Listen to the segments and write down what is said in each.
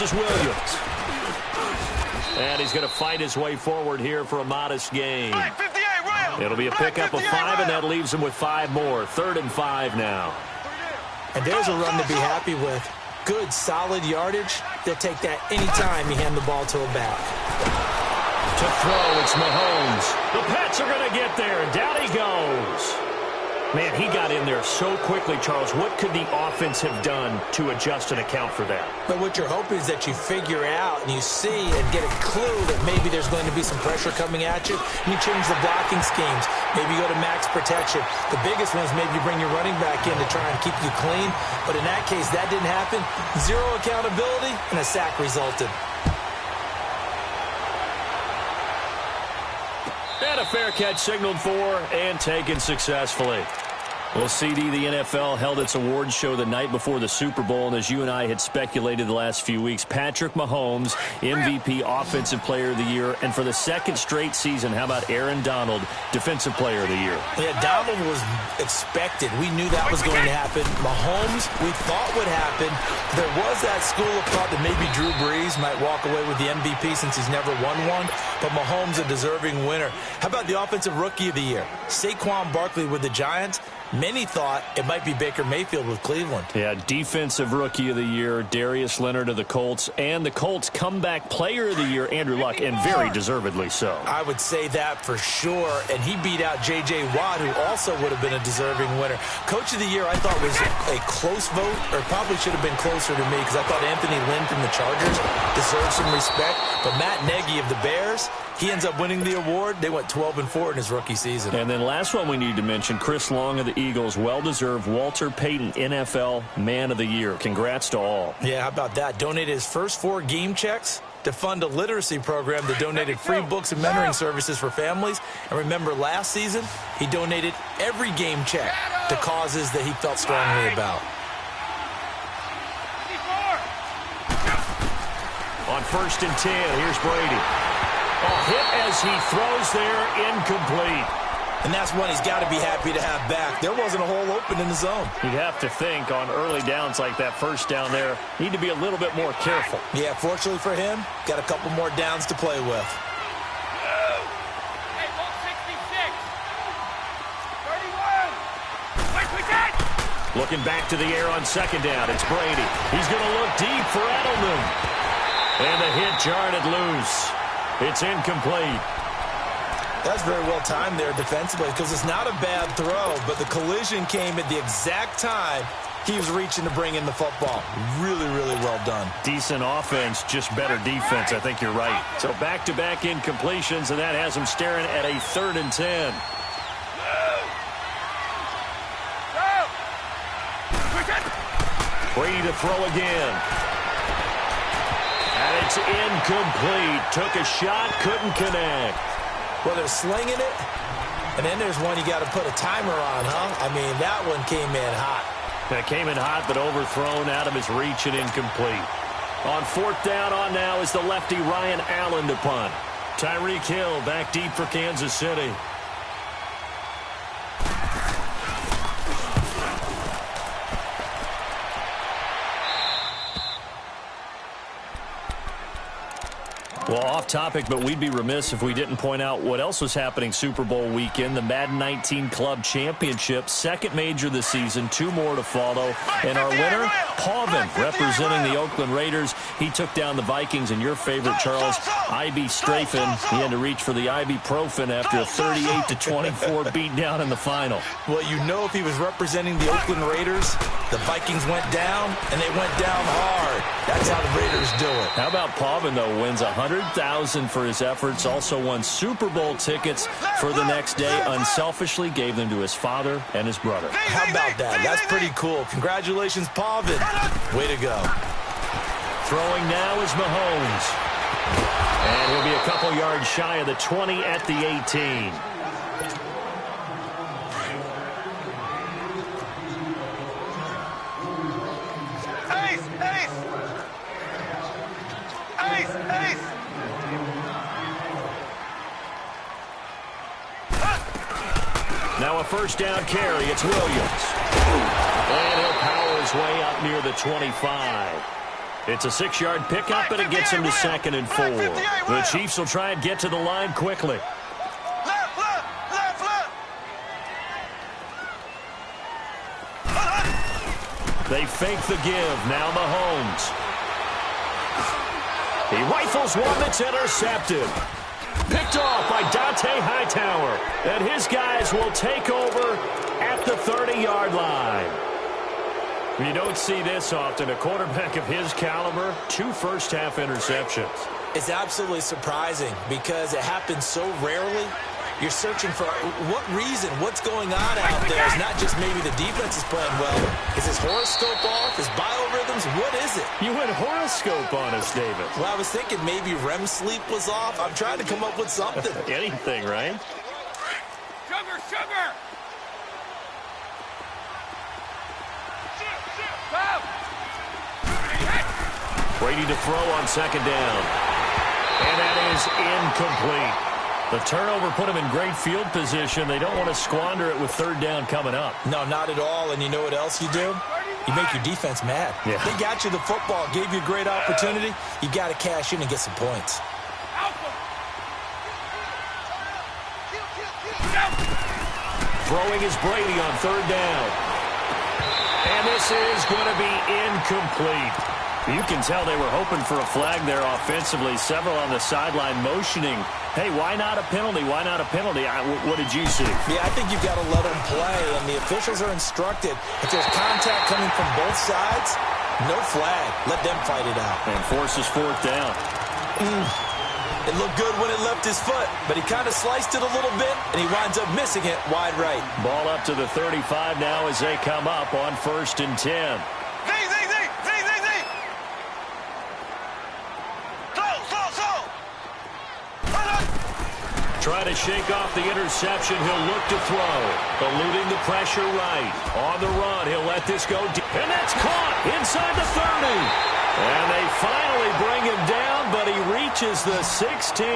This is Williams. And he's going to fight his way forward here for a modest gain. It'll be a pickup of 5, and that leaves him with 5 more. 3rd and 5 now. And there's a run to be happy with. Good, solid yardage. They'll take that anytime you hand the ball to a back. To throw, it's Mahomes. The Pats are going to get there, and down he goes. Man, he got in there so quickly, Charles. What could the offense have done to adjust and account for that? But what you're hoping is that you figure out and you see and get a clue that maybe there's going to be some pressure coming at you, and you change the blocking schemes. Maybe you go to max protection. The biggest one is maybe you bring your running back in to try and keep you clean. But in that case, that didn't happen. 0 accountability, and a sack resulted. And a fair catch signaled for and taken successfully. Well, CD, the NFL held its awards show the night before the Super Bowl, and as you and I had speculated the last few weeks, Patrick Mahomes, MVP Offensive Player of the Year, and for the 2nd straight season, how about Aaron Donald, Defensive Player of the Year? Yeah, Donald was expected. We knew that was going to happen. Mahomes, we thought would happen. There was that school of thought that maybe Drew Brees might walk away with the MVP since he's never won one, but Mahomes a deserving winner. How about the Offensive Rookie of the Year? Saquon Barkley with the Giants. Many thought it might be Baker Mayfield with Cleveland. Yeah, Defensive Rookie of the Year, Darius Leonard of the Colts, and the Colts Comeback Player of the Year, Andrew Luck, and very deservedly so. I would say that for sure, and he beat out J.J. Watt, who also would have been a deserving winner. Coach of the Year, I thought, was a close vote, or probably should have been closer to me, because I thought Anthony Lynn from the Chargers deserved some respect, but Matt Nagy of the Bears, he ends up winning the award. They went 12-4 in his rookie season. And then last one we need to mention, Chris Long of the Eagles, well-deserved Walter Payton NFL Man of the Year. Congrats to all. Yeah, how about that? Donated his first 4 game checks to fund a literacy program that donated free books and mentoring services for families. And remember, last season, he donated every game check to causes that he felt strongly about. On 1st and 10, here's Brady. Hit as he throws there, incomplete. And that's one he's got to be happy to have back. There wasn't a hole open in the zone. You'd have to think on early downs like that, first down there, need to be a little bit more careful. Yeah, fortunately for him, got a couple more downs to play with. Hey, 166. 31. Looking back to the air on 2nd down, it's Brady. He's going to look deep for Edelman. And the hit jarred it loose. It's incomplete. That's very well timed there defensively, because it's not a bad throw, but the collision came at the exact time he was reaching to bring in the football. Really, really well done. Decent offense, just better defense. I think you're right. So back-to-back incompletions, and that has him staring at a 3rd and 10. Brady to throw again. And it's incomplete. Took a shot, couldn't connect. Well, they're slinging it, and then there's one you got to put a timer on, huh? I mean, that one came in hot. That came in hot, but overthrown out of his reach and incomplete. On 4th down on now is the lefty Ryan Allen to punt. Tyreek Hill back deep for Kansas City. Well, off topic, but we'd be remiss if we didn't point out what else was happening Super Bowl weekend. The Madden 19 Club Championship, 2nd major this season, 2 more to follow. And our winner, Pauvin, representing the Oakland Raiders. He took down the Vikings, and your favorite, Charles, Ibuprofen. He had to reach for the ibuprofen after a 38-24 beatdown in the final. Well, you know, if he was representing the Oakland Raiders, the Vikings went down, and they went down hard. That's how the Raiders do it. How about Pauvin, though, wins $100,000 for his efforts, also won Super Bowl tickets for the next day, unselfishly gave them to his father and his brother. How about that? That's pretty cool. Congratulations, Pauvin. Way to go. Throwing now is Mahomes. And he'll be a couple yards shy of the 20 at the 18. Now a 1st down carry. It's Williams. And he'll power his way up near the 25. It's a 6-yard pickup, and it gets him to 2nd and 4. The Chiefs will try and get to the line quickly. They fake the give. Now Mahomes. He rifles one that's intercepted. Picked off by Dante Hightower. And his guys will take over at the 30-yard line. You don't see this often. A quarterback of his caliber, 2 first-half interceptions. It's absolutely surprising because it happens so rarely. You're searching for what reason, what's going on out there. It's not just maybe the defense is playing well. Is his horoscope off? His biorhythms? What is it? You went horoscope on us, David. Well, I was thinking maybe REM sleep was off. I'm trying to come up with something. Anything, right? Sugar! Brady to throw on 2nd down. And that is incomplete. The turnover put them in great field position. They don't want to squander it with 3rd down coming up. No, not at all. And you know what else you do? You make your defense mad. Yeah. They got you the football, gave you a great opportunity. You got to cash in and get some points. Throwing is Brady on 3rd down. And this is going to be incomplete. You can tell they were hoping for a flag there offensively. Several on the sideline motioning. Hey, why not a penalty? Why not a penalty? What did you see? Yeah, I think you've got to let them play, and the officials are instructed. If there's contact coming from both sides, no flag. Let them fight it out. And forces 4th down. It looked good when it left his foot, but he kind of sliced it a little bit, and he winds up missing it wide right. Ball up to the 35 now as they come up on 1st and 10. Try to shake off the interception. He'll look to throw. Eluding the pressure right. On the run, he'll let this go. And that's caught inside the 30. And they finally bring him down, but he reaches the 16.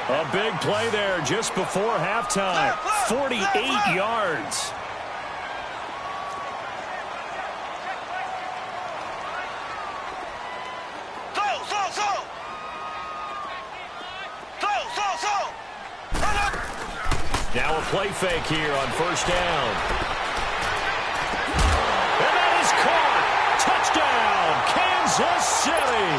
A big play there just before halftime. 48 yards. Now a play fake here on 1st down. And that is caught. Touchdown, Kansas City.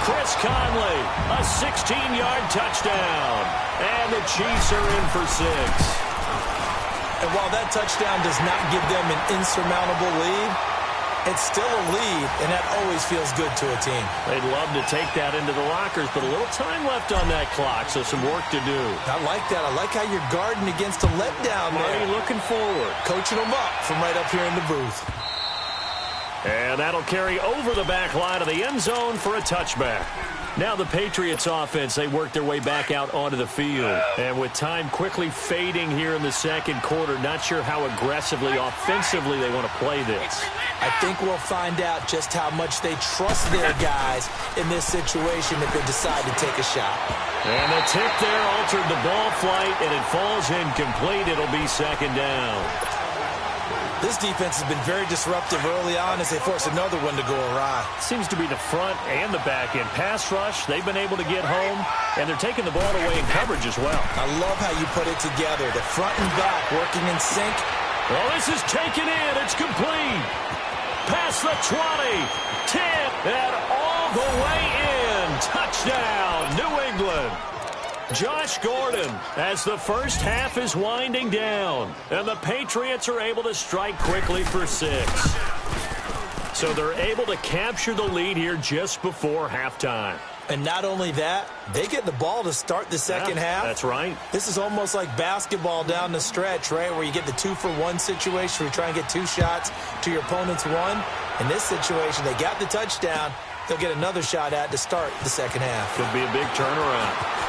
Chris Conley, a 16-yard touchdown. And the Chiefs are in for 6. And while that touchdown does not give them an insurmountable lead, it's still a lead, and that always feels good to a team. They'd love to take that into the lockers, but a little time left on that clock, so some work to do. I like that. I like how you're guarding against a letdown there. Marty looking forward. Coaching them up from right up here in the booth. And that'll carry over the back line of the end zone for a touchback. Now the Patriots offense, they work their way back out onto the field. And with time quickly fading here in the 2nd quarter, not sure how aggressively, offensively they want to play this. I think we'll find out just how much they trust their guys in this situation if they decide to take a shot. And the tip there altered the ball flight, and it falls incomplete. It'll be 2nd down. This defense has been very disruptive early on as they force another one to go awry. Seems to be the front and the back end. Pass rush, they've been able to get home, and they're taking the ball away in coverage as well. I love how you put it together. The front and back working in sync. Well, this is taken in. It's complete. Past the 20, 10, and all the way in. Touchdown, New England. Josh Gordon as the first half is winding down, and the Patriots are able to strike quickly for 6. So they're able to capture the lead here just before halftime. And not only that, they get the ball to start the second half. That's right. This is almost like basketball down the stretch, right, where you get the 2-for-1 situation where you try and get 2 shots to your opponent's 1. In this situation, they got the touchdown. They'll get another shot at to start the second half. Could be a big turnaround.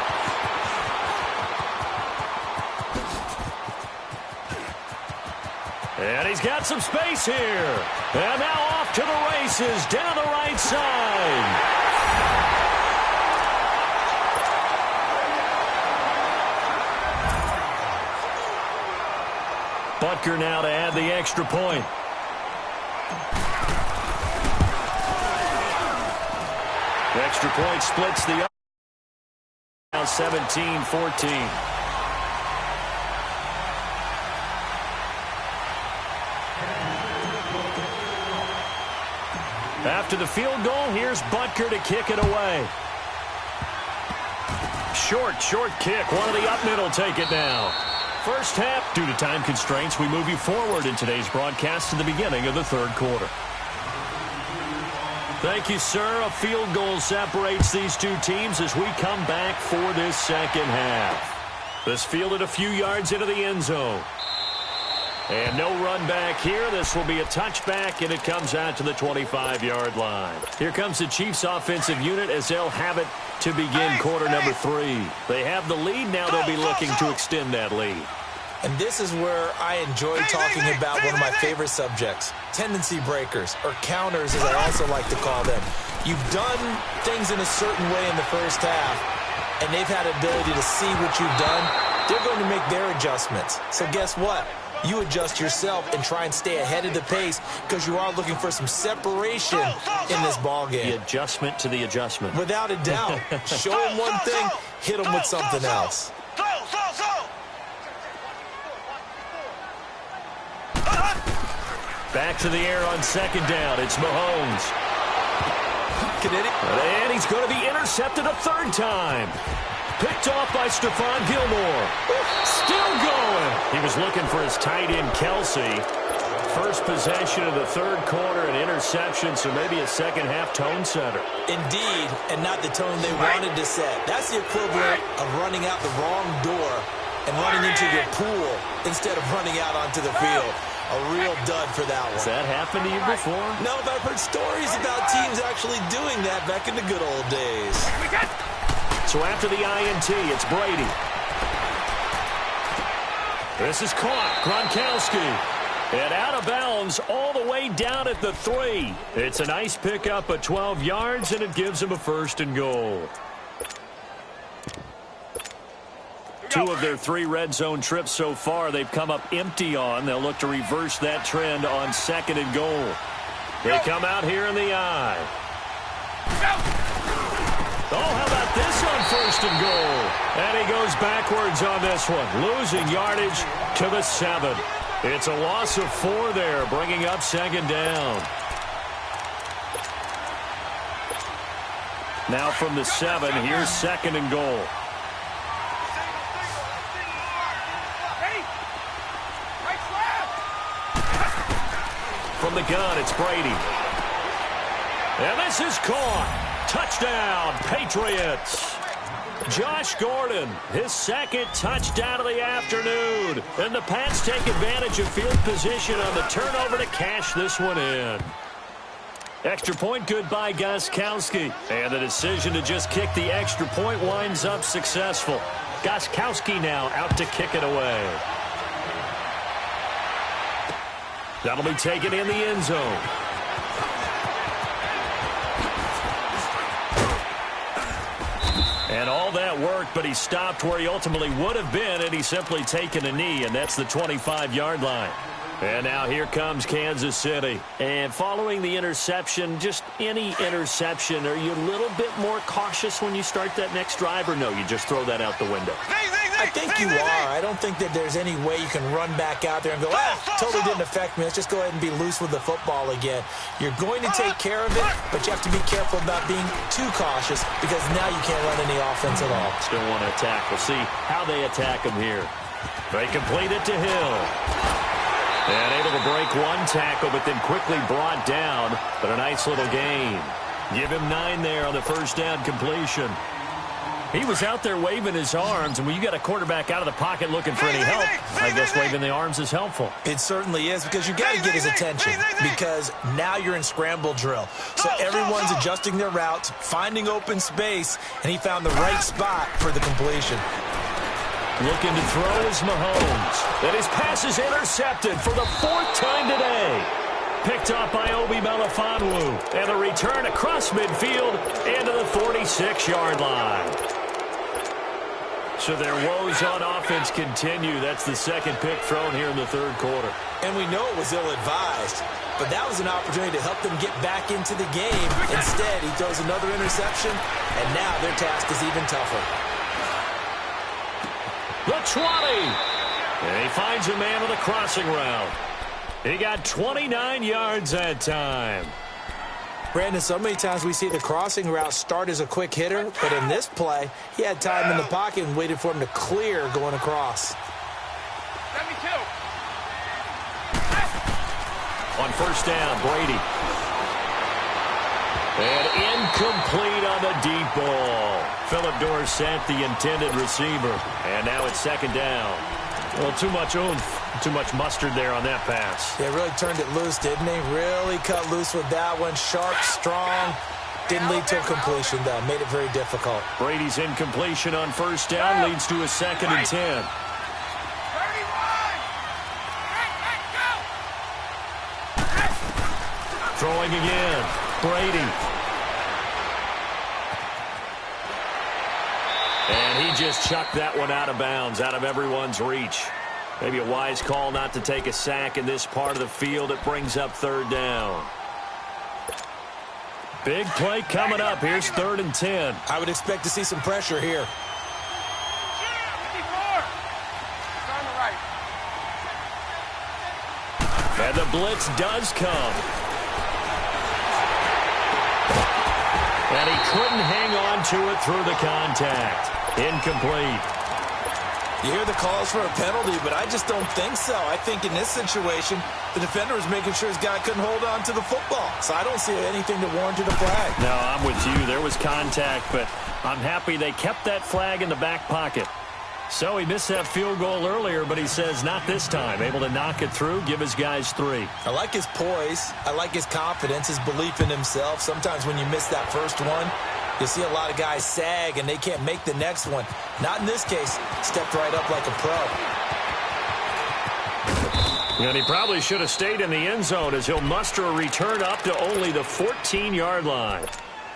And he's got some space here. And now off to the races down the right side. Butker now to add the extra point. Extra point splits the up. Now 17-14. After the field goal, here's Butker to kick it away. Short kick. One of the up mid will take it now. First half, due to time constraints, we move you forward in today's broadcast to the beginning of the third quarter. Thank you, sir. A field goal separates these two teams as we come back for this second half. This fielded a few yards into the end zone. And no run back here. This will be a touchback, and it comes out to the 25-yard line. Here comes the Chiefs offensive unit as they'll have it to begin quarter number 3. They have the lead. Now they'll be looking to extend that lead. And this is where I enjoy talking about one of my favorite subjects, tendency breakers, or counters as I also like to call them. You've done things in a certain way in the first half, and they've had ability to see what you've done. They're going to make their adjustments. So guess what? You adjust yourself and try and stay ahead of the pace because you are looking for some separation in this ball game. The adjustment to the adjustment. Without a doubt. Show them one thing, hit them with something else. Back to the air on second down. It's Mahomes. And he's going to be intercepted a third time. Picked off by Stephon Gilmore. Still going. He was looking for his tight end, Kelsey. First possession of the third quarter, an interception, so maybe a second-half tone setter. Indeed, and not the tone they wanted to set. That's the equivalent of running out the wrong door and running into your pool instead of running out onto the field. A real dud for that one. Has that happened to you before? No, but I've heard stories about teams actually doing that back in the good old days. So after the INT, it's Brady. This is caught. Gronkowski. And out of bounds all the way down at the 3. It's a nice pickup of 12 yards, and it gives him a first and goal. 2 of their 3 red zone trips so far, they've come up empty on. They'll look to reverse that trend on second and goal. They come out here in the eye. Oh, how about this on first and goal? And he goes backwards on this one, losing yardage to the 7. It's a loss of 4 there, bringing up second down. Now from the 7, here's second and goal. From the gun, it's Brady. And this is caught. Touchdown, Patriots. Josh Gordon, his second touchdown of the afternoon. And the Pats take advantage of field position on the turnover to cash this one in. Extra point good by Gostkowski. And the decision to just kick the extra point winds up successful. Gostkowski now out to kick it away. That'll be taken in the end zone. And all that worked, but he stopped where he ultimately would have been, and he's simply taken a knee, and that's the 25-yard line. And now here comes Kansas City. And following the interception, just any interception, are you a little bit more cautious when you start that next drive, or no, you just throw that out the window? I think you are. I don't think that there's any way you can run back out there and go, totally didn't affect me. Let's just go ahead and be loose with the football again. You're going to take care of it, but you have to be careful about being too cautious because now you can't run any offense at all. Still want to attack. We'll see how they attack him here. They complete it to Hill. And able to break one tackle, but then quickly brought down. But a nice little gain. Give him 9 there on the first down completion. He was out there waving his arms, and when you got a quarterback out of the pocket looking for any help, I guess waving the arms is helpful. It certainly is, because you got to get his attention, because now you're in scramble drill. So everyone's adjusting their routes, finding open space, and he found the right spot for the completion. Looking to throw is Mahomes. And his pass is intercepted for the 4th time today. Picked up by Obi Melifonwu. And a return across midfield and to the 46-yard line. So their woes on offense continue. That's the second pick thrown here in the third quarter. And we know it was ill-advised, but that was an opportunity to help them get back into the game. Instead, he throws another interception, and now their task is even tougher. The 20. And he finds a man on the crossing route. He got 29 yards that time. Brandon, so many times we see the crossing route start as a quick hitter, but in this play, he had time in the pocket and waited for him to clear going across. On first down, Brady. And incomplete on the deep ball. Philip Dorsett, the intended receiver. And now it's second down. Well, too much oomph, too much mustard there on that pass. They really turned it loose, didn't they? Really cut loose with that one. Sharp, strong. Didn't lead to a completion, though. Made it very difficult. Brady's incompletion on first down leads to a 2nd and 10. Throwing again. Brady. And he just chucked that one out of bounds, out of everyone's reach. Maybe a wise call not to take a sack in this part of the field. It brings up third down. Big play coming up. Here's 3rd and 10. I would expect to see some pressure here. And the blitz does come. And he couldn't hang on to it through the contact. Incomplete. You hear the calls for a penalty, but I just don't think so. I think in this situation, the defender was making sure his guy couldn't hold on to the football. So I don't see anything to warrant a flag. No, I'm with you. There was contact, but I'm happy they kept that flag in the back pocket. So he missed that field goal earlier, but he says not this time. Able to knock it through, give his guys 3. I like his poise. I like his confidence, his belief in himself. Sometimes when you miss that first one, you see a lot of guys sag and they can't make the next one. Not in this case. Stepped right up like a pro. And he probably should have stayed in the end zone as he'll muster a return up to only the 14-yard line.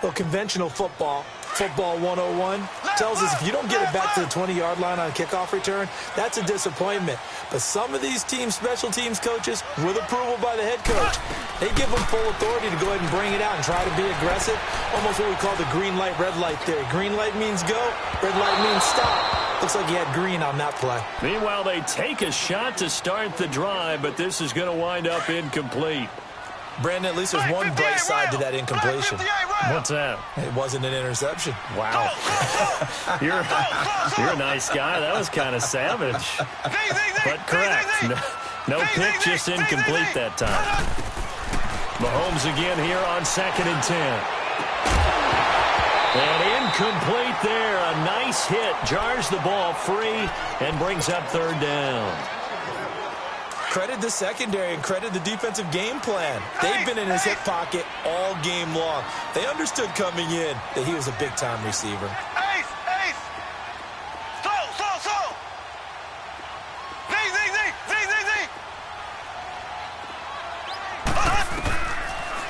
Well, conventional football 101, tells us if you don't get it back to the 20-yard line on a kickoff return, that's a disappointment. But some of these team special teams coaches, with approval by the head coach, they give them full authority to go ahead and bring it out and try to be aggressive. Almost what we call the green light, red light theory. Green light means go, red light means stop. Looks like he had green on that play. Meanwhile, they take a shot to start the drive, but this is going to wind up incomplete. Brandon, at least there's one bright side to that incompletion. What's that? It wasn't an interception. Wow. You're a nice guy. That was kind of savage. But correct. No pick, just incomplete that time. Mahomes again here on 2nd and 10. And incomplete there. A nice hit. Jars the ball free and brings up 3rd down. Credit the secondary and credit the defensive game plan. They've been in his hip pocket all game long. They understood coming in that he was a big-time receiver.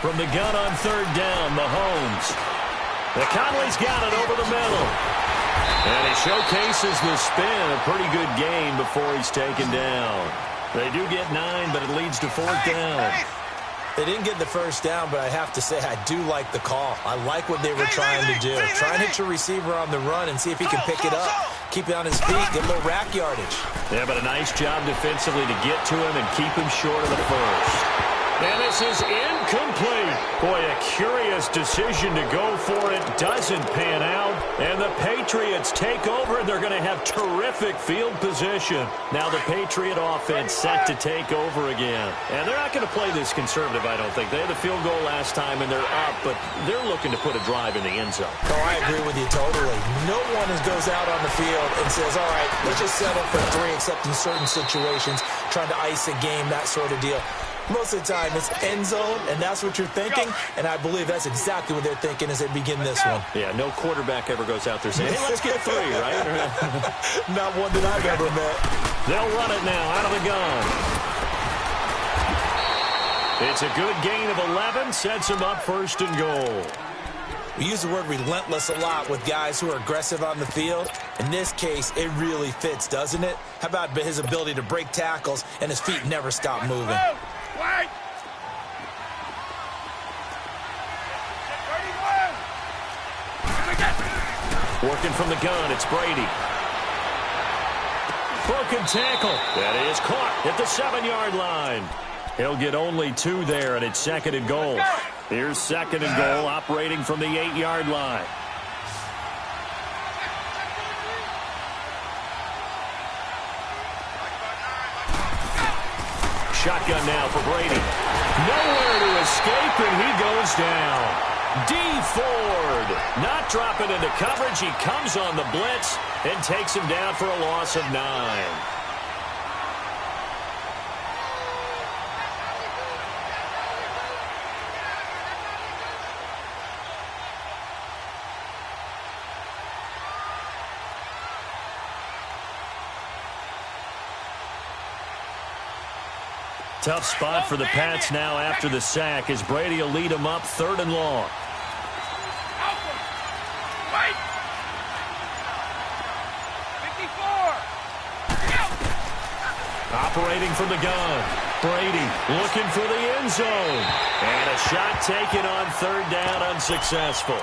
From the gun on 3rd down, Mahomes. The Conley's got it over the middle. And he showcases the spin. A pretty good game before he's taken down. They do get 9, but it leads to 4th down. They didn't get the first down, but I have to say I do like the call. I like what they were trying to do. Try and hit your receiver on the run and see if he can pick it up. Keep it on his feet, get a little rack yardage. Yeah, but a nice job defensively to get to him and keep him short of the first. And this is incomplete. Boy, a curious decision to go for it. Doesn't pan out. And the Patriots take over. They're going to have terrific field position. Now the Patriot offense set to take over again. And they're not going to play this conservative, I don't think. They had the field goal last time, and they're up, but they're looking to put a drive in the end zone. Oh, I agree with you totally. No one goes out on the field and says, all right, let's just settle for 3, except in certain situations, trying to ice a game, that sort of deal. Most of the time, it's end zone, and that's what you're thinking, and I believe that's exactly what they're thinking as they begin this one. Yeah, no quarterback ever goes out there saying, hey, let's get 3, right? Not one that I've ever met. They'll run it now out of the gun. It's a good gain of 11, sets them up 1st and goal. We use the word relentless a lot with guys who are aggressive on the field. In this case, it really fits, doesn't it? How about his ability to break tackles and his feet never stop moving? Working from the gun, it's Brady. Broken tackle. That is caught at the 7-yard line. He'll get only 2 there, and it's second and goal. Here's second and goal, operating from the 8-yard line. Shotgun now for Brady. Nowhere to escape, and he goes down. D. Ford not dropping into coverage. He comes on the blitz and takes him down for a loss of 9. Tough spot for the Pats now after the sack as Brady will lead them up 3rd and long. Operating from the gun. Brady looking for the end zone. And a shot taken on 3rd down, unsuccessful.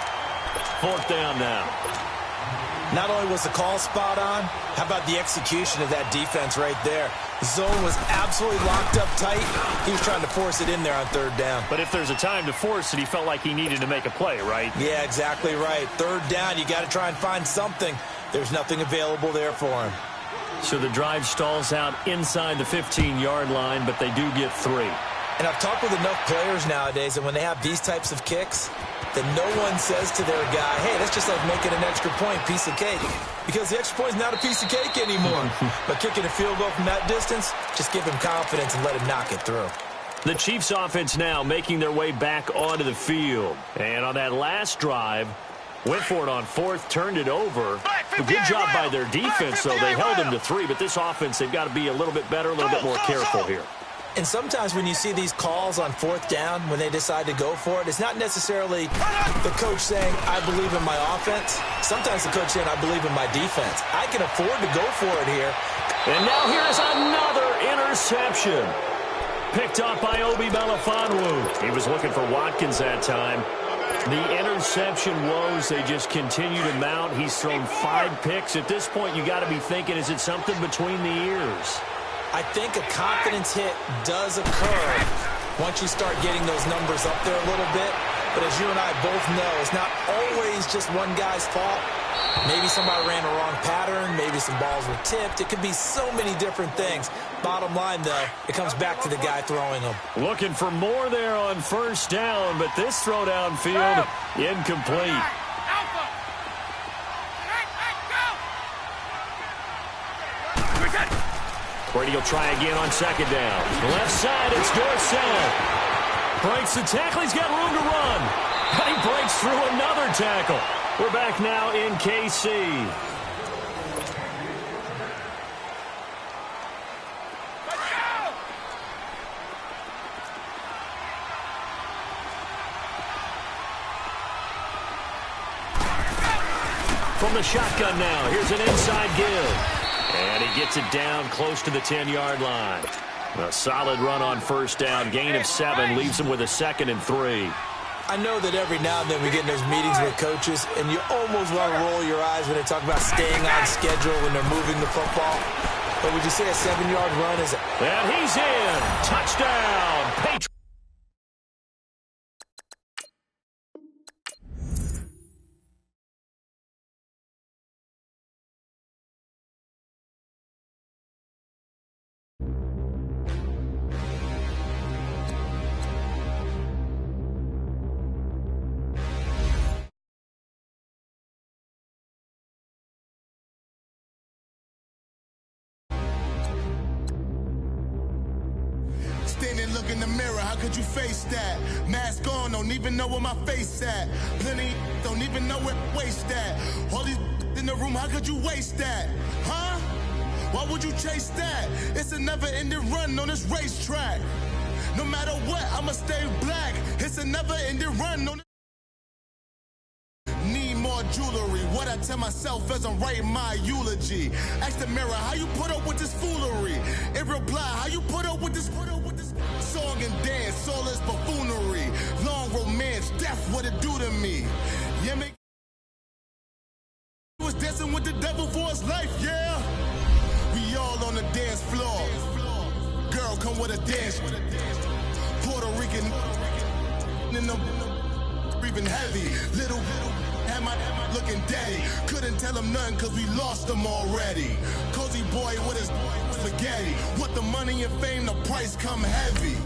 4th down now. Not only was the call spot on, how about the execution of that defense right there? The zone was absolutely locked up tight. He was trying to force it in there on 3rd down. But if there's a time to force it, he felt like he needed to make a play, right? Yeah, exactly right. 3rd down, you got to try and find something. There's nothing available there for him. So the drive stalls out inside the 15-yard line, but they do get 3. And I've talked with enough players nowadays that when they have these types of kicks, that no one says to their guy, hey, that's just like making an extra point, piece of cake. Because the extra point is not a piece of cake anymore. But kicking a field goal from that distance, just give him confidence and let him knock it through. The Chiefs offense now making their way back onto the field. And on that last drive, went for it on 4th, turned it over. A good job by their defense, though. They held them to 3, but this offense, they've got to be a little bit better, a little bit more careful here. And sometimes when you see these calls on 4th down, when they decide to go for it, it's not necessarily the coach saying, I believe in my offense. Sometimes the coach saying, I believe in my defense. I can afford to go for it here. And now here's another interception. Picked up by Obi Melifonwu. He was looking for Watkins that time. The interception woes, they just continue to mount. He's thrown 5 picks. At this point, you got to be thinking, is it something between the ears? I think a confidence hit does occur once you start getting those numbers up there a little bit. But as you and I both know, it's not always just one guy's fault. Maybe somebody ran a wrong pattern. Maybe some balls were tipped. It could be so many different things. Bottom line, though, it comes back to the guy throwing them. Looking for more there on 1st down, but this throw downfield incomplete. Brady will try again on 2nd down. Left side, it's Dorsett. Breaks the tackle. He's got room to run. And he breaks through another tackle. We're back now in KC. From the shotgun now, here's an inside give. And he gets it down close to the 10-yard line. A solid run on 1st down. Gain of 7 leaves him with a 2nd and 3. I know that every now and then we get in those meetings with coaches, and you almost want to roll your eyes when they talk about staying on schedule when they're moving the football. But would you say a 7-yard run is... And he's in. Touchdown. Patriots. Stand and look in the mirror, how could you face that? Mask on, don't even know where my face at. Plenty don't even know where waste at. All these in the room, how could you waste that? Huh? Why would you chase that? It's a never-ending run on this racetrack. No matter what, I'ma stay black. It's a never-ending run on jewelry. What I tell myself as I'm writing my eulogy. Ask the mirror, how you put up with this foolery? It reply, how you put up with this song and dance, soulless buffoonery. Long romance, death, what it do to me? Yeah, make was dancing with the devil for his life, yeah. We all on the dance floor. Girl, come with a dance. Puerto Rican in the breathing heavy. Little had my looking daddy. Couldn't tell him nothing cause we lost him already. Cozy boy with his spaghetti. With the money and fame, the price come heavy.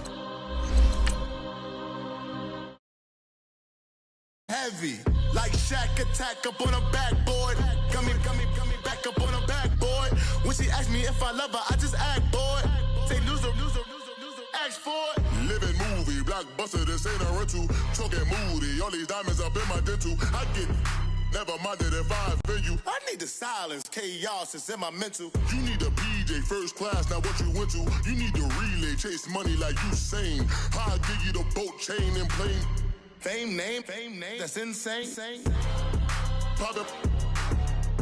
Heavy. Like Shaq attack up on a backboard. Come back up on a backboard. When she asked me if I love her, I just act bored. Say loser, ask for it. Living movie, blockbuster, this ain't a rental. Choking moody, all these diamonds up in my dental. I get never minded if I offend you. I need the silence, chaos is in my mental. You need a PJ, first class, not what you went to. You need the relay, chase money like you sane. I'll give you the boat, chain, and plane. Fame name, that's insane. Private.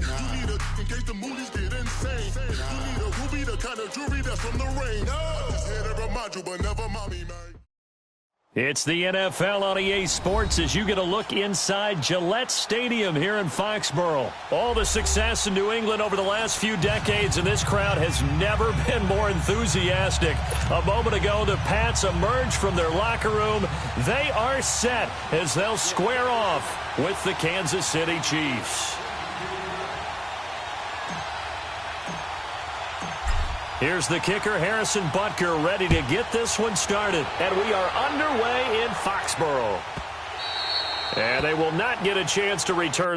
You need a, in case the movies get insane. You need a ruby, the kind of jewelry that's from the rain. I just here to remind you, but never mommy, man. It's the NFL on EA Sports as you get a look inside Gillette Stadium here in Foxborough. All the success in New England over the last few decades, and this crowd has never been more enthusiastic. A moment ago, the Pats emerged from their locker room. They are set as they'll square off with the Kansas City Chiefs. Here's the kicker, Harrison Butker, ready to get this one started. And we are underway in Foxborough. And they will not get a chance to return.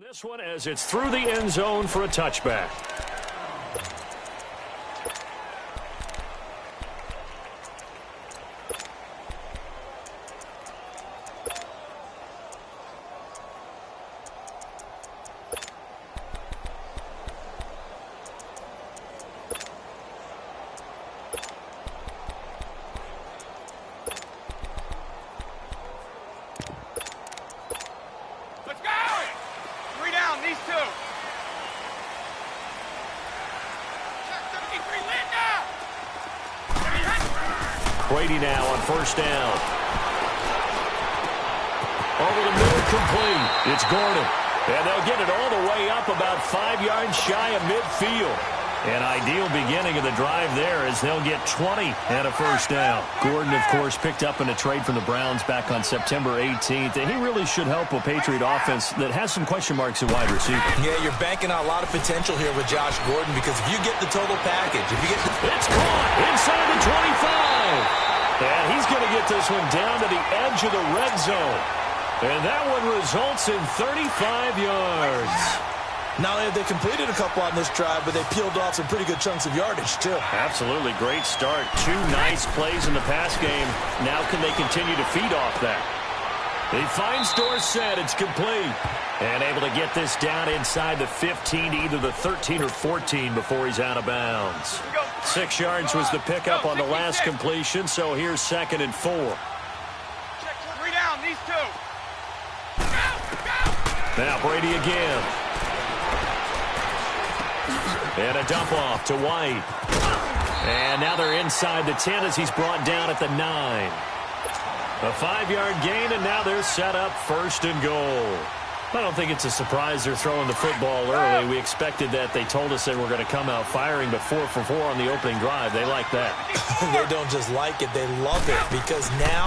This one as it's through the end zone for a touchback. Brady now on first down. Over the middle, complete. It's Gordon. And they'll get it all the way up about 5 yards shy of midfield. An ideal beginning of the drive there as they'll get 20 and a first down. Gordon, of course, picked up in a trade from the Browns back on September 18th. And he really should help a Patriot offense that has some question marks at wide receiver. Yeah, you're banking on a lot of potential here with Josh Gordon because if you get the total package, if you get the... It's caught inside the 25. And he's going to get this one down to the edge of the red zone. And that one results in 35 yards. Not only have they completed a couple on this drive, but they peeled off some pretty good chunks of yardage, too. Absolutely. Great start. 2 nice plays in the pass game. Now can they continue to feed off that? He finds Dorsett. It's complete. And able to get this down inside the 15 to either the 13 or 14 before he's out of bounds. 6 yards was the pickup on the last completion, so here's 2nd and 4. 3 down, these 2. Now Brady again. And a dump off to White. And now they're inside the 10 as he's brought down at the 9. A 5-yard gain, and now they're set up 1st and goal. I don't think it's a surprise they're throwing the football early. We expected that. They told us they were going to come out firing, but 4 for 4 on the opening drive. They like that. They don't just like it, they love it, because now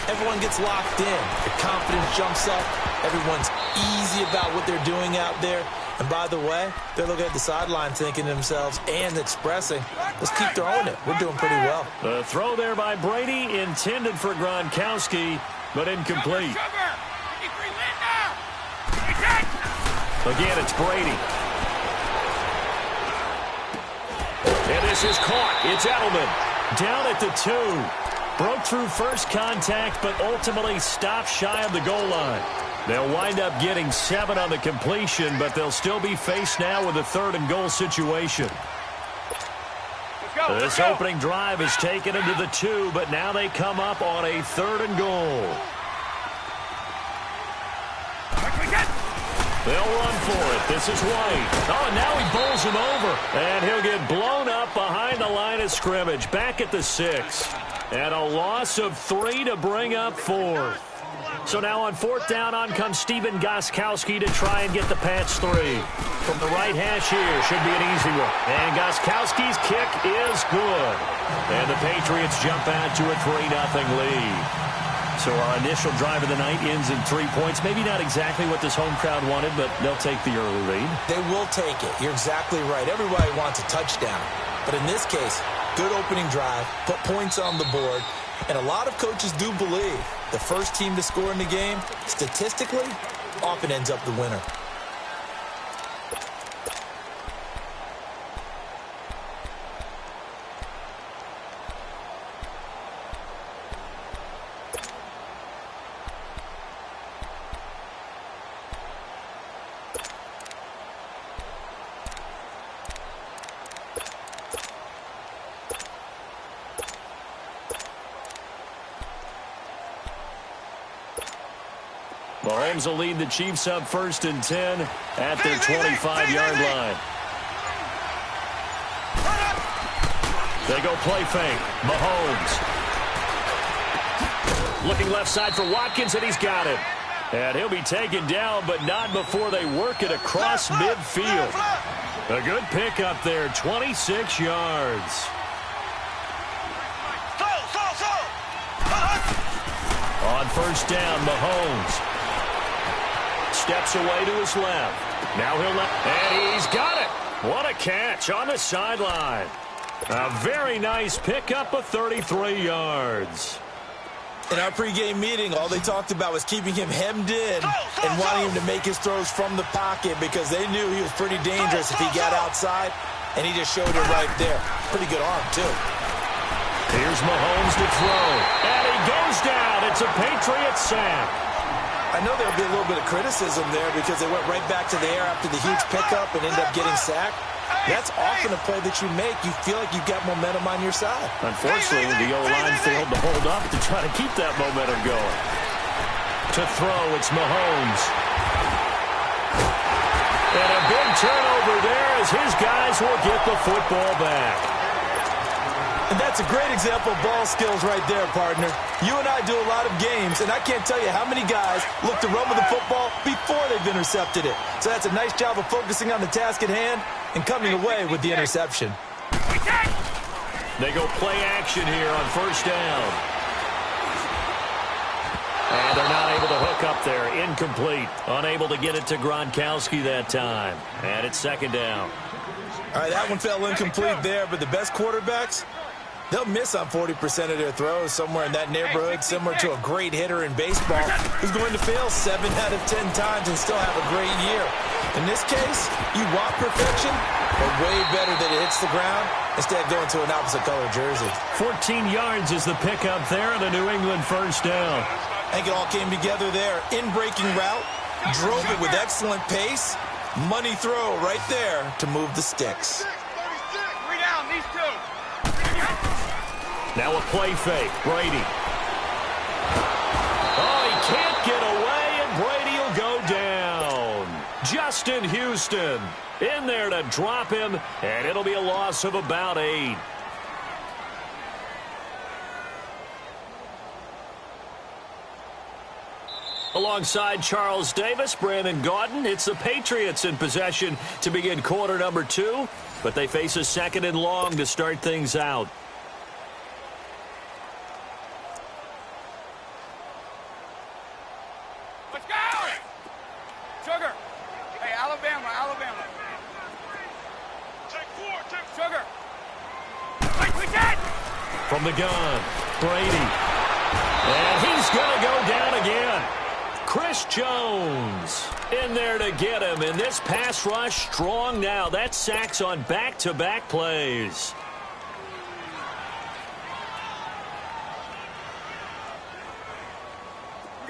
everyone gets locked in. The confidence jumps up. Everyone's easy about what they're doing out there. And by the way, they're looking at the sideline thinking to themselves and expressing, let's keep throwing it. We're doing pretty well. The throw there by Brady intended for Gronkowski, but incomplete. Again, it's Brady. And this is caught. It's Edelman. Down at the 2. Broke through first contact, but ultimately stopped shy of the goal line. They'll wind up getting 7 on the completion, but they'll still be faced now with a 3rd and goal situation. This opening drive is taken into the 2, but now they come up on a 3rd and goal. They'll run for it. This is White. Oh, now he bowls him over. And he'll get blown up behind the line of scrimmage. Back at the 6. And a loss of 3 to bring up 4th. So now on 4th down, on comes Stephen Gostkowski to try and get the patch 3. From the right hash here, should be an easy one. And Gostkowski's kick is good. And the Patriots jump out to a 3-0 lead. So our initial drive of the night ends in 3 points. Maybe not exactly what this home crowd wanted, but they'll take the early lead. They will take it. You're exactly right. Everybody wants a touchdown. But in this case, good opening drive, put points on the board, and a lot of coaches do believe the first team to score in the game, statistically, often ends up the winner. Mahomes will lead the Chiefs up 1st and 10 at their 25-yard line. They go play fake. Mahomes. Looking left side for Watkins, and he's got it. And he'll be taken down, but not before they work it across midfield. A good pickup there, 26 yards. On 1st down, Mahomes steps away to his left. Now he'll and he's got it. What a catch on the sideline. A very nice pickup of 33 yards. In our pregame meeting, all they talked about was keeping him hemmed in and wanting him to make his throws from the pocket because they knew he was pretty dangerous if he got outside, and he just showed it right there. Pretty good arm, too. Here's Mahomes to throw, and he goes down. It's a Patriots sack. I know there'll be a little bit of criticism there because they went right back to the air after the huge pickup and ended up getting sacked. That's often a play that you make. You feel like you've got momentum on your side. Unfortunately, the O-line failed to hold up to try to keep that momentum going. To throw, it's Mahomes. And a big turnover there as his guys will get the football back. And that's a great example of ball skills right there, partner. You and I do a lot of games, and I can't tell you how many guys look to run with the football before they've intercepted it. So that's a nice job of focusing on the task at hand and coming away with the interception. They go play action here on 1st down. And they're not able to hook up there. Incomplete. Unable to get it to Gronkowski that time. And it's 2nd down. All right, that one fell incomplete there, but the best quarterbacks, they'll miss on 40% of their throws, somewhere in that neighborhood, similar to a great hitter in baseball who's going to fail 7 out of 10 times and still have a great year. In this case, you want perfection, but way better that it hits the ground instead of going to an opposite color jersey. 14 yards is the pickup there in the New England 1st down. I think it all came together there. In-breaking route, drove it with excellent pace. Money throw right there to move the sticks. 3 down, these 2. Now a play fake. Brady. Oh, he can't get away, and Brady will go down. Justin Houston in there to drop him, and it'll be a loss of about 8. Alongside Charles Davis, Brandon Gaudin, it's the Patriots in possession to begin quarter number 2, but they face a 2nd and long to start things out. Let's go! Sugar. Hey, Alabama. Take 4, Sugar. Wait, we did! From the gun, Brady. And he's going to go down again. Chris Jones. In there to get him, and this pass rush strong now. That's sacks on back-to-back plays.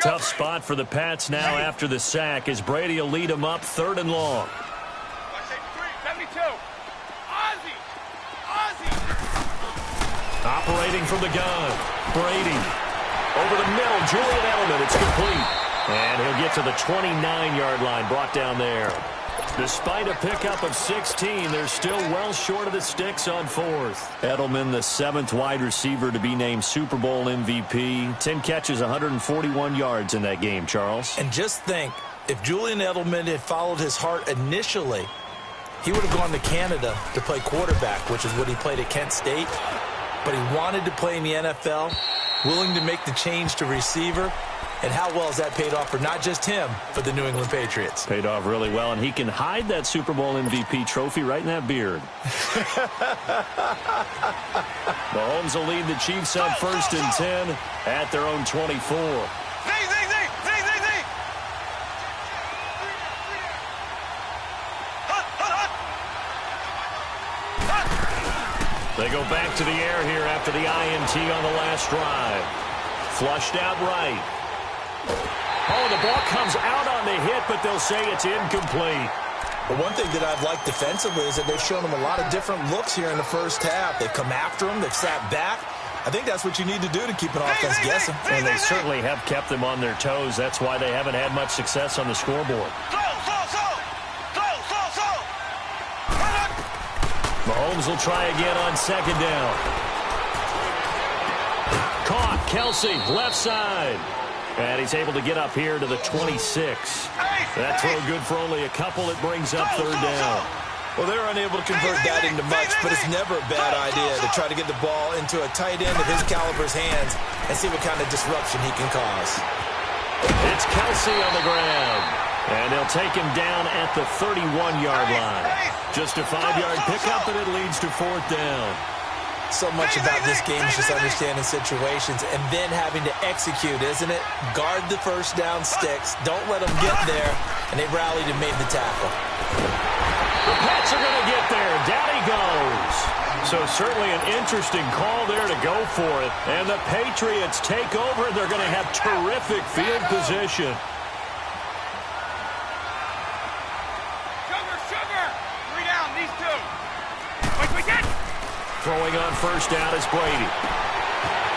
Tough spot for the Pats now after the sack as Brady will lead them up 3rd and long. 72. Ozzie. Operating from the gun. Brady. Over the middle. Julian Edelman. It's complete. And he'll get to the 29-yard line. Brought down there. Despite a pickup of 16, they're still well short of the sticks on 4th. Edelman, the 7th wide receiver to be named Super Bowl MVP. 10 catches, 141 yards in that game, Charles. And just think, if Julian Edelman had followed his heart initially, he would have gone to Canada to play quarterback, which is what he played at Kent State. But he wanted to play in the NFL, willing to make the change to receiver. And how well has that paid off for not just him, but the New England Patriots? Paid off really well, and he can hide that Super Bowl MVP trophy right in that beard. Mahomes will lead the Chiefs on 1st and 10 at their own 24. They go back to the air here after the INT on the last drive. Flushed out right. Oh, the ball comes out on the hit, but they'll say it's incomplete. But one thing that I've liked defensively is that they've shown them a lot of different looks here in the first half. They've come after them. They've sat back. I think that's what you need to do to keep an offense guessing. And they certainly have kept them on their toes. That's why they haven't had much success on the scoreboard. Mahomes will try again on 2nd down. Caught. Kelsey, left side. And he's able to get up here to the 26. That throw good for only a couple. It brings up 3rd down. Well, they're unable to convert that into much, but it's never a bad idea to try to get the ball into a tight end of his caliber's hands and see what kind of disruption he can cause. It's Kelsey on the ground. And they'll take him down at the 31-yard line. Just a 5-yard pickup, and it leads to 4th down. So much about this game is just understanding situations and then having to execute, isn't it? Guard the first down sticks. Don't let them get there. And they rallied and made the tackle. The Pats are going to get there. Down he goes. So certainly an interesting call there to go for it. And the Patriots take over. They're going to have terrific field position. Sugar. 3 down, these 2. Wait, get. Throwing on 1st down is Brady.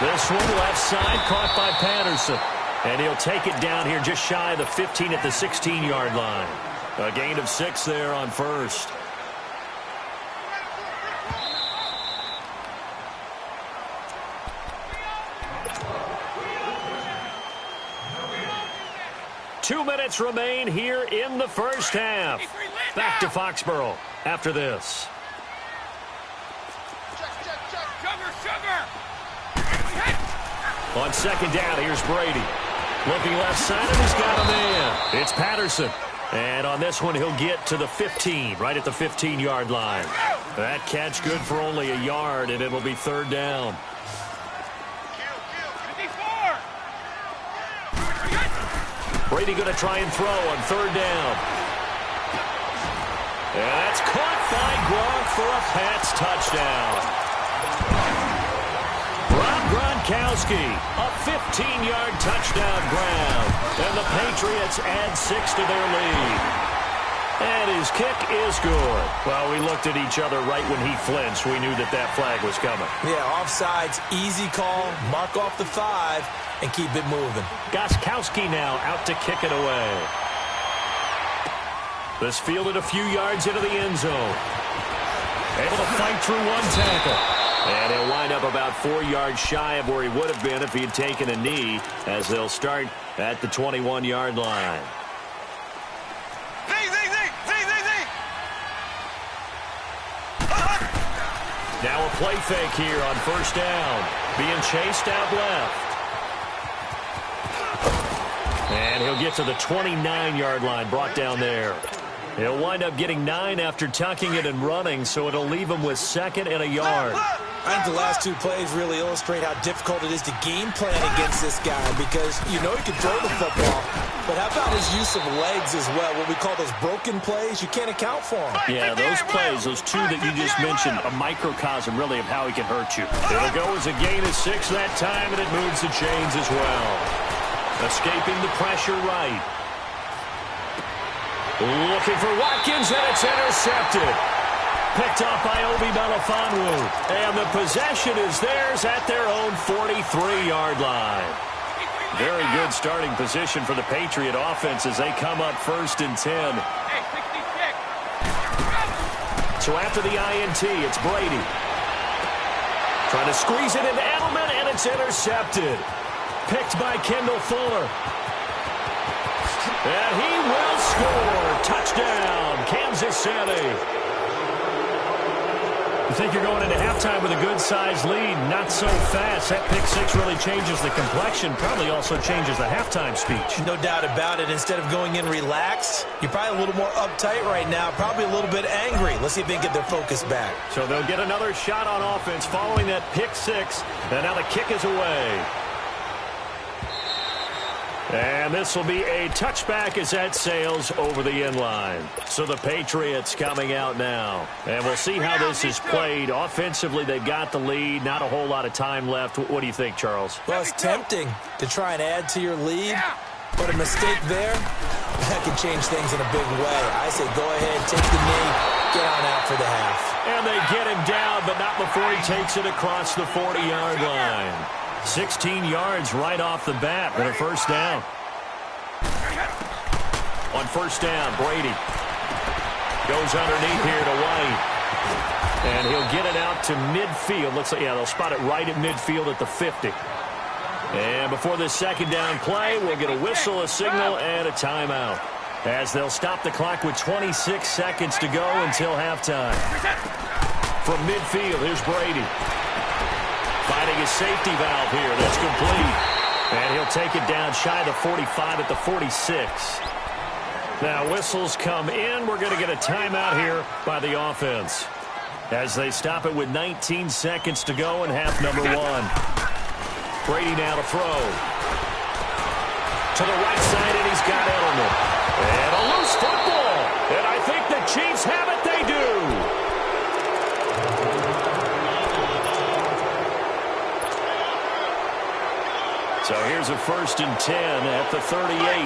This one left side caught by Patterson. And he'll take it down here just shy of the 15 at the 16-yard line. A gain of 6 there on 1st. Two minutes remain here in the first half. Back to Foxborough after this. On 2nd down, here's Brady. Looking left side, and he's got a man. It's Patterson. And on this one, he'll get to the 15, right at the 15-yard line. That catch good for only a yard, and it'll be 3rd down. Brady going to try and throw on 3rd down. And that's caught by Gronk for a Pats touchdown. Gronkowski, a 15-yard touchdown ground. And the Patriots add 6 to their lead. And his kick is good. Well, we looked at each other right when he flinched. We knew that that flag was coming. Yeah, offsides, easy call, mark off the 5, and keep it moving. Gronkowski now out to kick it away. This fielded a few yards into the end zone. Able to fight through one tackle. And he'll wind up about 4 yards shy of where he would have been if he had taken a knee, as they'll start at the 21-yard line. Now a play fake here on 1st down. Being chased out left. And he'll get to the 29-yard line, brought down there. He'll wind up getting 9 after tucking it and running, so it'll leave him with 2nd and a yard. I think the last 2 plays really illustrate how difficult it is to game plan against this guy, because you know he can throw the football, But how about his use of legs as well? What we call those broken plays, you can't account for them. Yeah, those plays, those two that you just mentioned, a microcosm really of how he can hurt you. It'll go as a gain of 6 that time, and it moves the chains as well. Escaping the pressure right. Looking for Watkins, and it's intercepted. Picked off by Obi Melifonwu. And the possession is theirs at their own 43-yard line. Very good starting position for the Patriot offense as they come up 1st and 10. So after the INT, it's Brady. Trying to squeeze it into Edelman, and it's intercepted. Picked by Kendall Fuller. And he will score. Touchdown, Kansas City. You think you're going into halftime with a good-sized lead. Not so fast. That pick 6 really changes the complexion. Probably also changes the halftime speech. No doubt about it. Instead of going in relaxed, you're probably a little more uptight right now. Probably a little bit angry. Let's see if they can get their focus back. So they'll get another shot on offense following that pick 6. And now the kick is away. And this will be a touchback as that sails over the end line. So the Patriots coming out now. And we'll see how this is played. Offensively, they've got the lead. Not a whole lot of time left. What do you think, Charles? Well, it's tempting to try and add to your lead. But a mistake there, that can change things in a big way. I say go ahead, take the knee, get on out for the half. And they get him down, but not before he takes it across the 40-yard line. 16 yards right off the bat, and a first down. On first down, Brady goes underneath here to White. And he'll get it out to midfield. Looks like, yeah, they'll spot it right at midfield at the 50. And before this second down play, we'll get a whistle, a signal, and a timeout. As they'll stop the clock with 26 seconds to go until halftime. From midfield, here's Brady. Finding his safety valve here. That's complete. And he'll take it down shy of the 45 at the 46. Now whistles come in. We're going to get a timeout here by the offense. As they stop it with 19 seconds to go in half number 1. Brady now to throw. To the right side, and he's got Edelman. And a loose football. And I think the Chiefs have it. They do. So here's a 1st and 10 at the 38.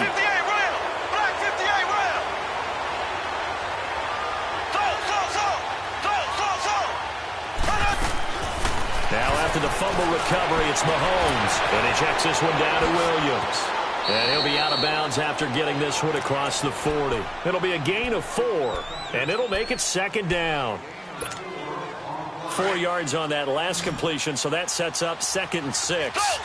Now after the fumble recovery, it's Mahomes. And he checks this one down to Williams. And he'll be out of bounds after getting this one across the 40. It'll be a gain of 4. And it'll make it second down. 4 yards on that last completion, so that sets up 2nd and 6.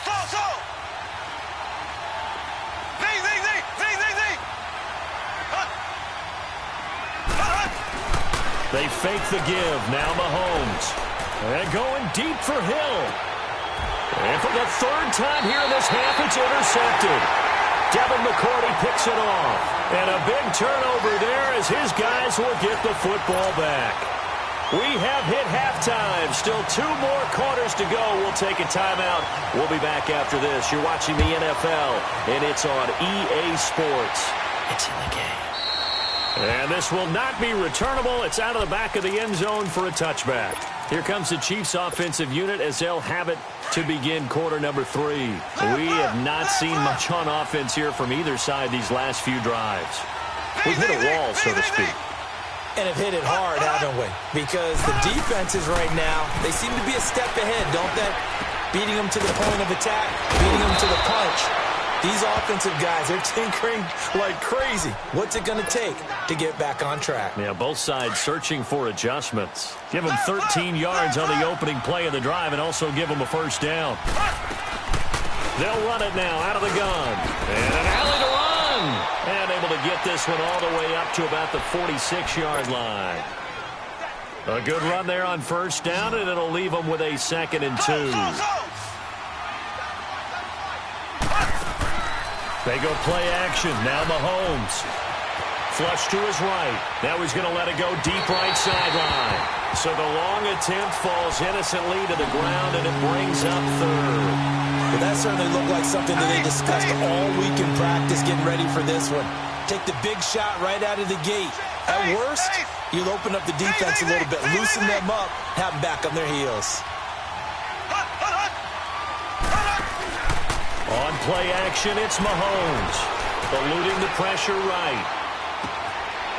They fake the give. Now Mahomes. And going deep for Hill. And for the 3rd time here in this half, it's intercepted. Devin McCourty picks it off. And a big turnover there as his guys will get the football back. We have hit halftime. Still 2 more quarters to go. We'll take a timeout. We'll be back after this. You're watching the NFL, and it's on EA Sports. It's in the game. And this will not be returnable. It's out of the back of the end zone for a touchback. Here comes the Chiefs offensive unit as they'll have it to begin quarter number 3. We have not seen much on offense here from either side these last few drives. We've hit a wall, so to speak. And have hit it hard, haven't we? Because the defenses right now, they seem to be a step ahead, don't they? Beating them to the point of attack, beating them to the punch. These offensive guys, they're tinkering like crazy. What's it going to take to get back on track? Yeah, both sides searching for adjustments. Give them 13 yards on the opening play of the drive and also give them a first down. They'll run it now out of the gun. And an alley to run. And able to get this one all the way up to about the 46-yard line. A good run there on first down, and it'll leave them with a 2nd and 2. They go play action. Now Mahomes. flush to his right. Now he's going to let it go deep right sideline. So the long attempt falls innocently to the ground, and it brings up third. Well, that certainly looked like something that they discussed all week in practice getting ready for this one. Take the big shot right out of the gate. At worst, you'll open up the defense a little bit, loosen them up, have them back on their heels. On play action, it's Mahomes. Eluding the pressure right.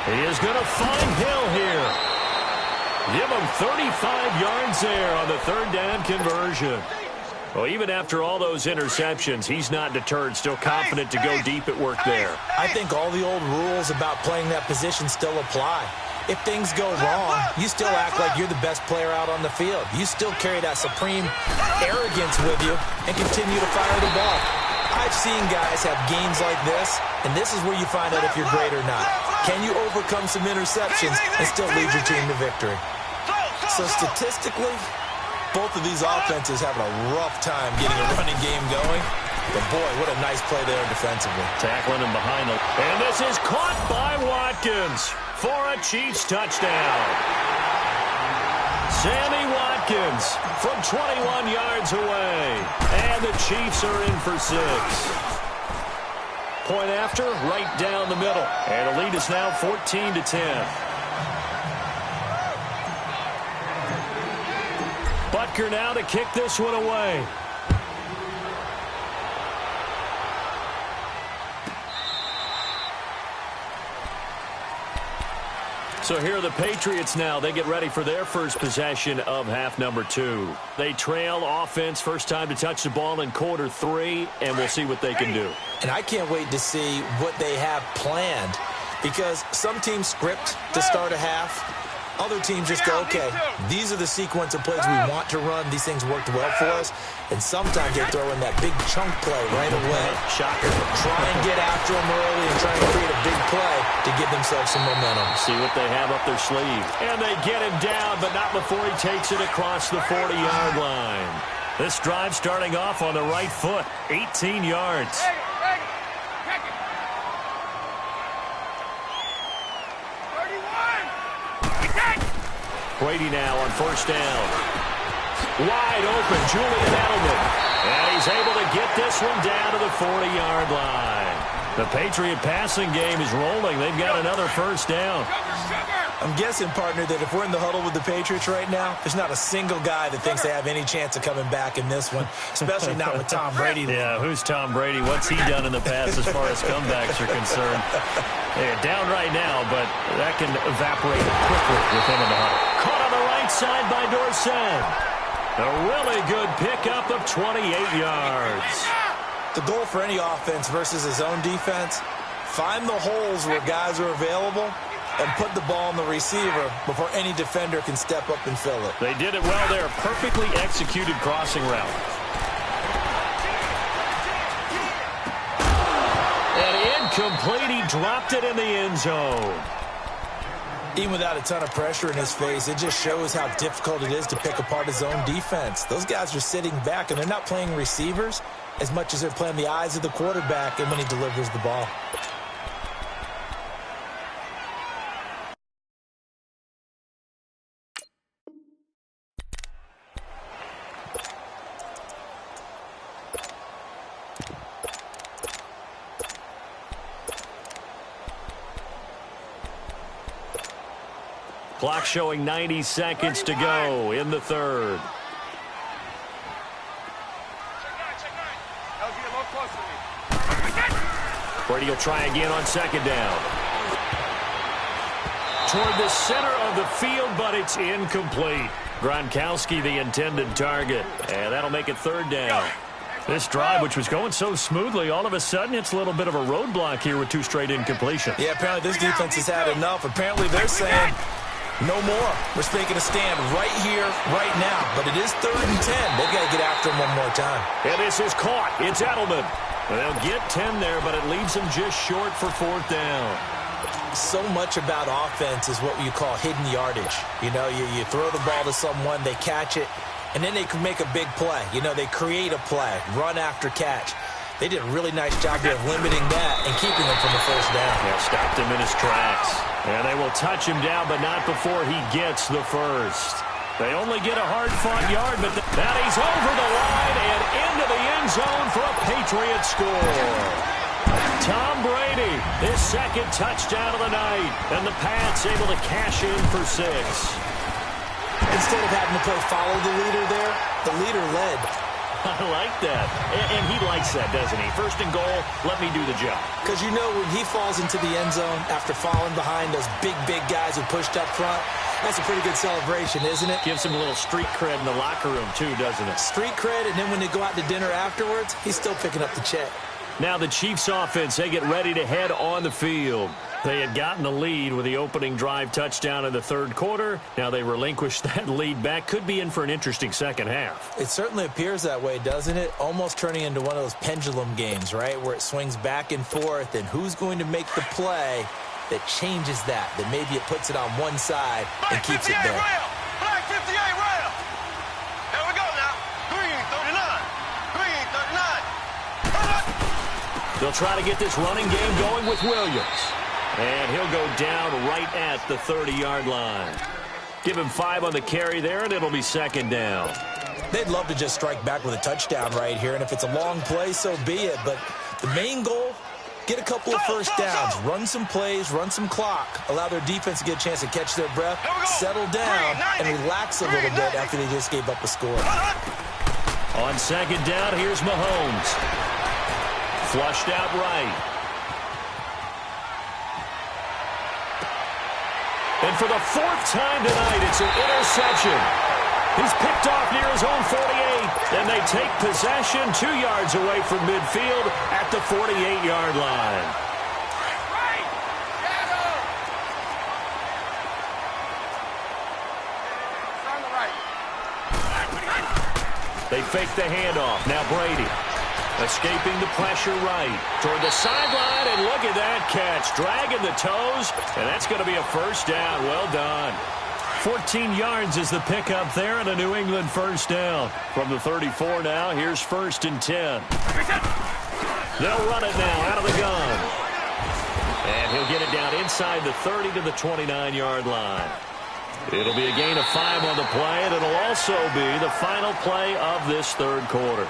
He is going to find Hill here. Give him 35 yards there on the third down conversion. Well, even after all those interceptions, he's not deterred, still confident to go deep at work there. I think all the old rules about playing that position still apply. If things go wrong, you still act like you're the best player out on the field. You still carry that supreme arrogance with you and continue to fire the ball. I've seen guys have games like this, and this is where you find out if you're great or not. Can you overcome some interceptions and still lead your team to victory? So statistically, both of these offenses having a rough time getting a running game going. But, boy, what a nice play there defensively. Tackling him behind them. And this is caught by Watkins for a Chiefs touchdown. Sammy Watkins from 21 yards away. And the Chiefs are in for 6. Point after, right down the middle. And the lead is now 14-10. Butker now to kick this one away. So here are the Patriots now. They get ready for their first possession of half number 2. They trail offense, first time to touch the ball in quarter 3, and we'll see what they can do. And I can't wait to see what they have planned, because some teams script to start a half. Other teams just go, okay, these are the sequence of plays we want to run. These things worked well for us. And sometimes they throw in that big chunk play right away. Shocker. Try and get after them early and try and create a big play to give themselves some momentum. See what they have up their sleeve. And they get him down, but not before he takes it across the 40-yard line. This drive starting off on the right foot, 18 yards. Brady now on first down. Wide open, Julian Edelman. And he's able to get this one down to the 40-yard line. The Patriot passing game is rolling. They've got another first down. I'm guessing, partner, that if we're in the huddle with the Patriots right now, there's not a single guy that thinks they have any chance of coming back in this one, especially not with Tom Brady. Yeah, who's Tom Brady? What's he done in the past as far as comebacks are concerned? They're down right now, but that can evaporate quickly with him in the huddle. Caught on the right side by Dorsett. A really good pickup of 28 yards. The goal for any offense versus his own defense, find the holes where guys are available and put the ball on the receiver before any defender can step up and fill it. They did it well there. Perfectly executed crossing route. And incomplete. He dropped it in the end zone. Even without a ton of pressure in his face, it just shows how difficult it is to pick apart his own defense. Those guys are sitting back, and they're not playing receivers as much as they're playing the eyes of the quarterback and when he delivers the ball. Clock showing 90 seconds to go in the third. Brady will try again on second down. Toward the center of the field, but it's incomplete. Gronkowski, the intended target. And that'll make it third down. This drive, which was going so smoothly, all of a sudden it's a little bit of a roadblock here with 2 straight incompletions. Yeah, apparently this defense has had enough. Apparently they're saying no more. We're making a stand right here, right now. But it is 3rd and 10. They've got to get after him one more time. And this is caught. It's Edelman. They'll get 10 there, but it leaves them just short for 4th down. So much about offense is what you call hidden yardage. You know, you throw the ball to someone, they catch it, and then they can make a big play. You know, they create a play, run after catch. They did a really nice job there of limiting that and keeping him from the first down. Yeah, stopped him in his tracks. And they will touch him down, but not before he gets the first. They only get a hard-fought yard, but now he's over the line and into the end zone for a Patriot score. Tom Brady, his second touchdown of the night, and the Pats able to cash in for 6. Instead of having to play follow the leader there, the leader led. I like that. And he likes that, doesn't he? First and goal, let me do the job. Because you know when he falls into the end zone after falling behind those big guys who pushed up front, that's a pretty good celebration, isn't it? Gives him a little street cred in the locker room, too, doesn't it? Street cred, and then when they go out to dinner afterwards, he's still picking up the check. Now the Chiefs offense, they get ready to head on the field. They had gotten the lead with the opening drive touchdown in the third quarter. Now they relinquish that lead back. Could be in for an interesting second half. It certainly appears that way, doesn't it? Almost turning into one of those pendulum games, right, where it swings back and forth, and who's going to make the play that changes that maybe it puts it on one side and keeps it there. Black 58 rail. Here we go now. Green 39. They'll try to get this running game going with Williams. And he'll go down right at the 30-yard line. Give him 5 on the carry there, and it'll be second down. They'd love to just strike back with a touchdown right here, and if it's a long play, so be it. But the main goal, get a couple of first downs, run some plays, run some clock, allow their defense to get a chance to catch their breath, settle down, and relax a little bit after they just gave up a score. On second down, here's Mahomes. Flushed out right. And for the 4th time tonight, it's an interception. He's picked off near his own 48, and they take possession 2 yards away from midfield at the 48-yard line. They fake the handoff. Now Brady escaping the pressure right toward the sideline, and look at that catch. Dragging the toes, and that's going to be a first down. Well done. 14 yards is the pickup there, and a New England first down. From the 34 now, here's 1st and 10. They'll run it now out of the gun. And he'll get it down inside the 30 to the 29-yard line. It'll be a gain of 5 on the play, and it'll also be the final play of this third quarter.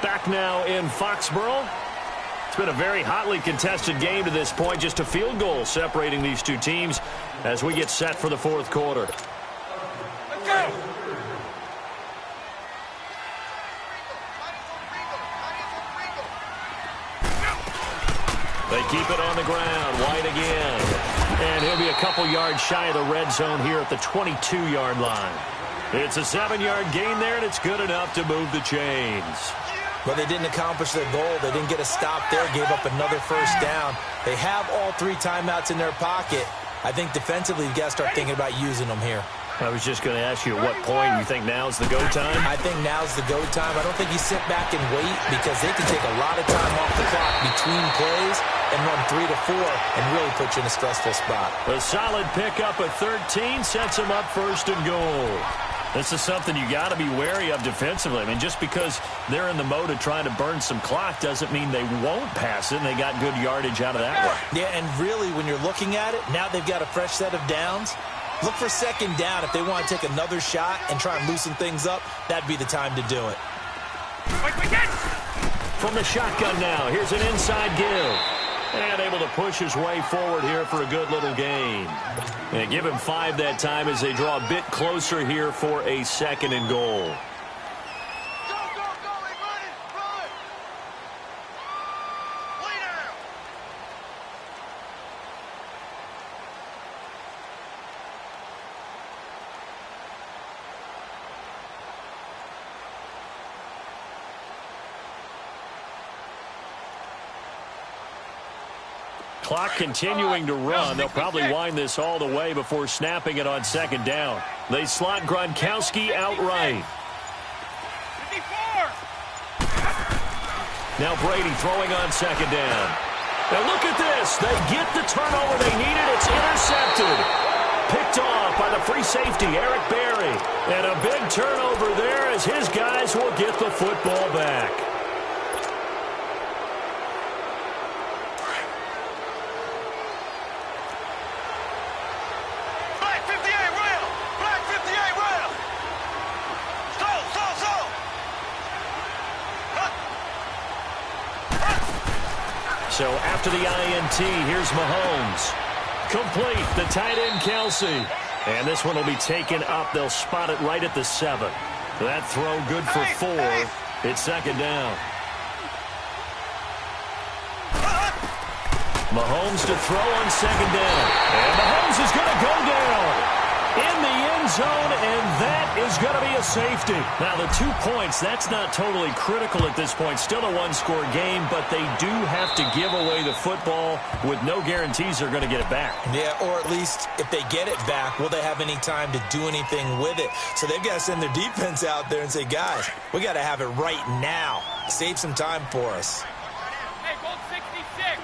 Back now in Foxborough. It's been a very hotly contested game to this point. Just a field goal separating these two teams as we get set for the fourth quarter. Let's go. They keep it on the ground. White again. And he'll be a couple yards shy of the red zone here at the 22-yard line. It's a 7-yard gain there, and it's good enough to move the chains. But they didn't accomplish their goal. They didn't get a stop there, gave up another first down. They have all 3 timeouts in their pocket. I think defensively, you've got to start thinking about using them here. I was just going to ask you at what point you think now's the go time? I think now's the go time. I don't think you sit back and wait because they can take a lot of time off the clock between plays and run 3 to 4 and really put you in a stressful spot. A solid pickup at 13 sets them up 1st and goal. This is something you got to be wary of defensively. I mean, just because they're in the mode of trying to burn some clock doesn't mean they won't pass it, and they got good yardage out of that one. Yeah, and really, when you're looking at it, now they've got a fresh set of downs. Look for second down. If they want to take another shot and try and loosen things up, that'd be the time to do it. From the shotgun now, here's an inside give. And able to push his way forward here for a good little gain. And give him 5 that time as they draw a bit closer here for a 2nd and goal. Clock continuing to run. They'll probably wind this all the way before snapping it on 2nd down. They slot Gronkowski outright. Now Brady throwing on 2nd down. Now look at this. They get the turnover they needed. It's intercepted. Picked off by the free safety, Eric Berry. And a big turnover there as his guys will get the football back. So after the INT, here's Mahomes. Complete, the tight end Kelsey. And this one will be taken up. They'll spot it right at the 7. That throw good for 4. It's second down. Mahomes to throw on second down. And Mahomes is going to go down in the end zone, and that is going to be a safety. Now, the 2 points, that's not totally critical at this point. Still a one-score game, but they do have to give away the football with no guarantees they're going to get it back. Yeah, or at least if they get it back, will they have any time to do anything with it? So they've got to send their defense out there and say, guys, we got to have it right now. Save some time for us. Hey, Gold 66.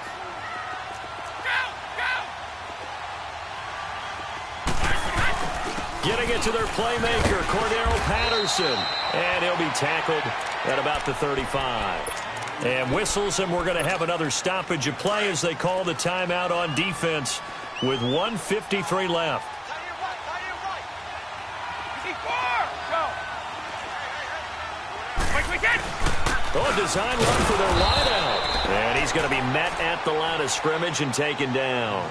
Getting it to their playmaker, Cordero Patterson. And he'll be tackled at about the 35. And whistles, and we're going to have another stoppage of play as they call the timeout on defense with 1:53 left. Oh, design run for their wideout. And he's going to be met at the line of scrimmage and taken down.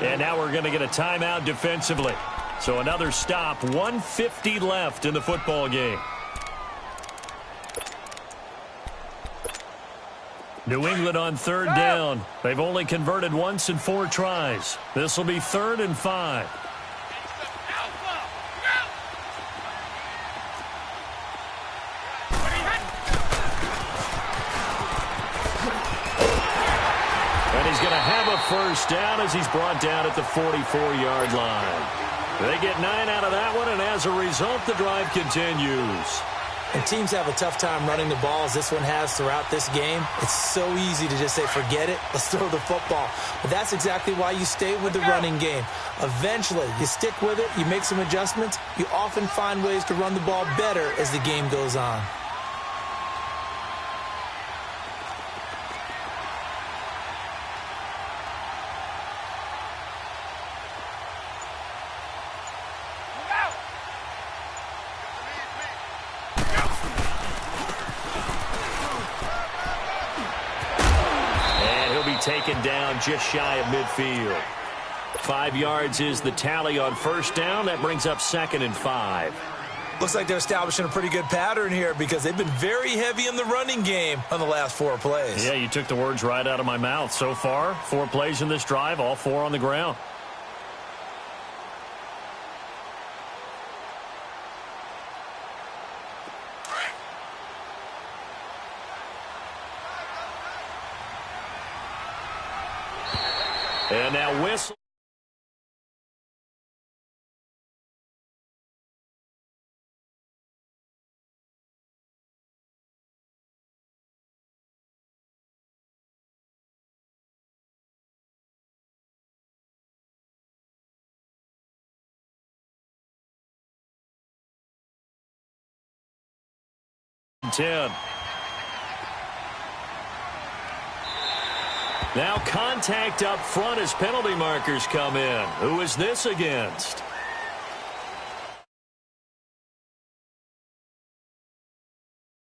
And now we're going to get a timeout defensively. So another stop, 1:50 left in the football game. New England on third down. They've only converted once in 4 tries. This will be 3rd and 5. And he's going to have a first down as he's brought down at the 44-yard line. They get 9 out of that one, and as a result, the drive continues. And teams have a tough time running the ball as this one has throughout this game. It's so easy to just say, forget it, let's throw the football. But that's exactly why you stay with the running game. Eventually, you stick with it, you make some adjustments. You often find ways to run the ball better as the game goes on. Taken down just shy of midfield. 5 yards is the tally on first down. That brings up 2nd and 5. Looks like they're establishing a pretty good pattern here because they've been very heavy in the running game on the last 4 plays. Yeah, you took the words right out of my mouth. So far, 4 plays in this drive, all 4 on the ground. And now whistle. Now contact up front as penalty markers come in. Who is this against?